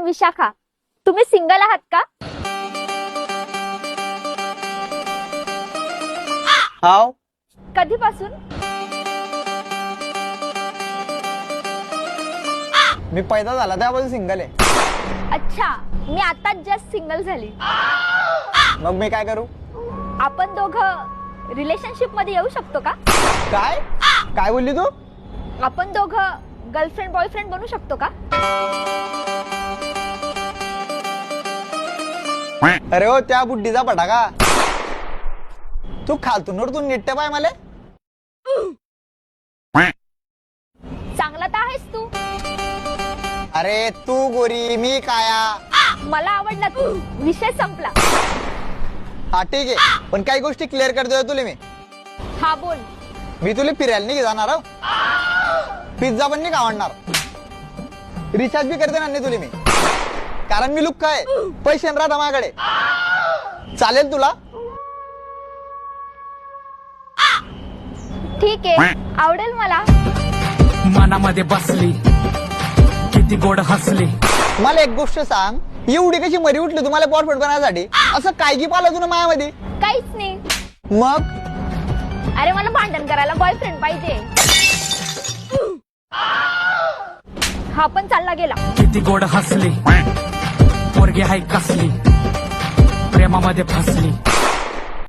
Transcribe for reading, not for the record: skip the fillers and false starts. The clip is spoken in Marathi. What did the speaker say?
विशाखा. तुम्ही सिंगल आहात का? हाव. कधीपासून? मी पैदा झाला त्यापासून सिंगल आहे. अच्छा, मी आता जस्ट सिंगल झाली. मग मी काय करू? आपण दोघं रिलेशनशिप मध्ये येऊ शकतो का? काय काय बोलली तू? आपण दोघं गर्लफ्रेंड बॉयफ्रेंड बनू शकतो का? अरे हो त्या बुड्डीचा फटाका. तू खालतून वरतून नीट पाय मला. चांगला तर आहेस तू. अरे तू गोरी मी काया. मला आवडला तू. विषय संपला. हा ठीक आहे, पण काही गोष्टी क्लिअर करतोय तुला मी. हा बोल. मी तुला फिरायला नाही जाणार. पिझ्झा पण नाही आवडणार. रिचार्ज बी करते ना तुला मी, कारण मी लुक काय पैसे राहता माझ्याकडे. चालेल तुला? ठीक आहे, आवडेल मला. मनामध्ये बसली किती गोड हसली. मला एक गोष्ट सांग, एवढी कशी मरी उठली तुम्हाला बॉयफ्रेंड बनण्यासाठी? असं काय की पाहिलं तुला मायामध्ये? काहीच नाही. मग अरे मला भांडण करायला बॉयफ्रेंड पाहिजे. हा पण चालला गेला. किती गोड हसली पोरगी हाय कसली प्रेमामध्ये फसली.